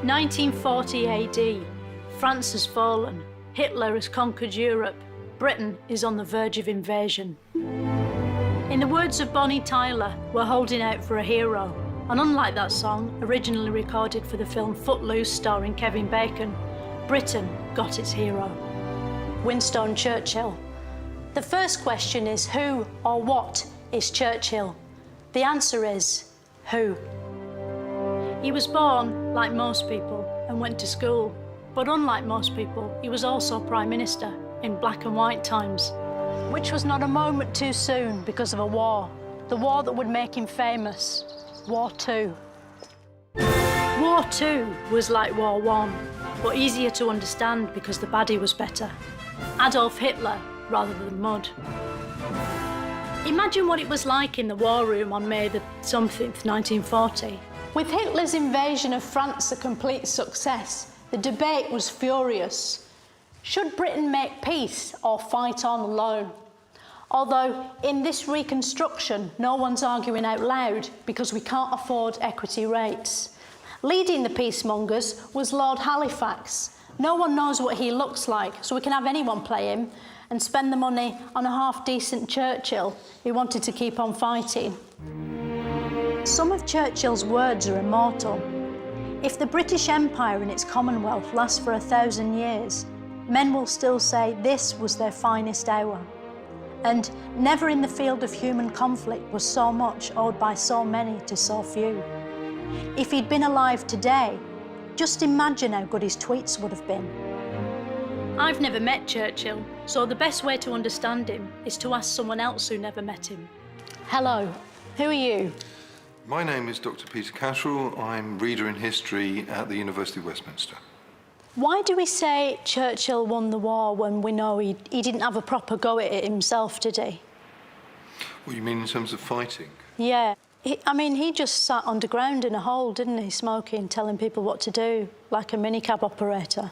1940 AD. France has fallen. Hitler has conquered Europe. Britain is on the verge of invasion. In the words of Bonnie Tyler, we're holding out for a hero. And unlike that song, originally recorded for the film Footloose starring Kevin Bacon, Britain got its hero. Winston Churchill. The first question is who or what is Churchill? The answer is who. He was born like most people and went to school, but unlike most people, he was also Prime Minister in black and white times, which was not a moment too soon because of a war, the war that would make him famous, War II. War II was like War I, but easier to understand because the baddie was better. Adolf Hitler rather than mud. Imagine what it was like in the war room on May the something, 1940. With Hitler's invasion of France a complete success, the debate was furious. Should Britain make peace or fight on alone? Although in this reconstruction, no one's arguing out loud because we can't afford equity rates. Leading the peacemongers was Lord Halifax. No one knows what he looks like, so we can have anyone play him and spend the money on a half-decent Churchill who wanted to keep on fighting. Some of Churchill's words are immortal. If the British Empire and its Commonwealth lasts for 1,000 years, men will still say this was their finest hour. And never in the field of human conflict was so much owed by so many to so few. If he'd been alive today, just imagine how good his tweets would have been. I've never met Churchill, so the best way to understand him is to ask someone else who never met him. Hello, who are you? My name is Dr. Peter Catterall. I'm Reader in History at the University of Westminster. Why do we say Churchill won the war when we know he didn't have a proper go at it himself, did he? What, you mean in terms of fighting? Yeah. He just sat underground in a hole, didn't he, smoking, telling people what to do, like a minicab operator.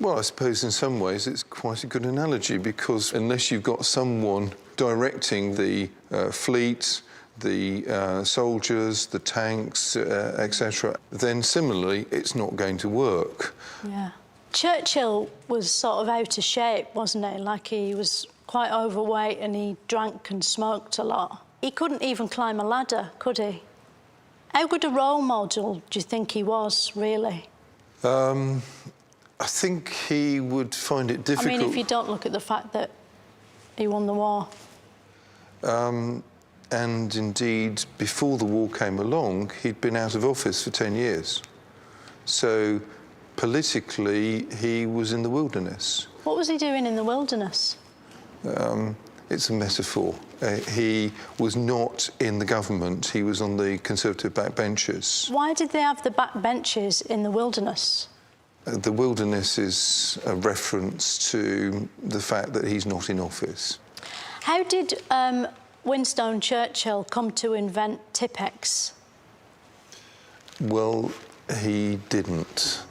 Well, I suppose in some ways it's quite a good analogy because unless you've got someone directing the fleet, the soldiers, the tanks, etc., then similarly it's not going to work. Yeah. Churchill was sort of out of shape, wasn't he? Like he was quite overweight and he drank and smoked a lot. He couldn't even climb a ladder, could he? How good a role model do you think he was, really? I think he would find it difficult. I mean, if you don't look at the fact that he won the war. And indeed, before the war came along, he'd been out of office for 10 years. So politically, he was in the wilderness. What was he doing in the wilderness? It's a metaphor. He was not in the government, he was on the Conservative backbenches. Why did they have the backbenches in the wilderness? The wilderness is a reference to the fact that he's not in office. How did Winston Churchill come to invent Tipp-Ex? Well, he didn't.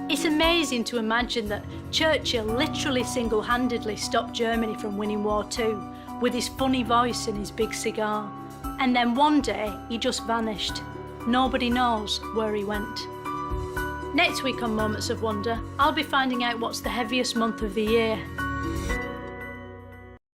It's amazing to imagine that Churchill literally single-handedly stopped Germany from winning War II with his funny voice and his big cigar. And then one day, he just vanished. Nobody knows where he went. Next week on Moments of Wonder, I'll be finding out what's the heaviest month of the year.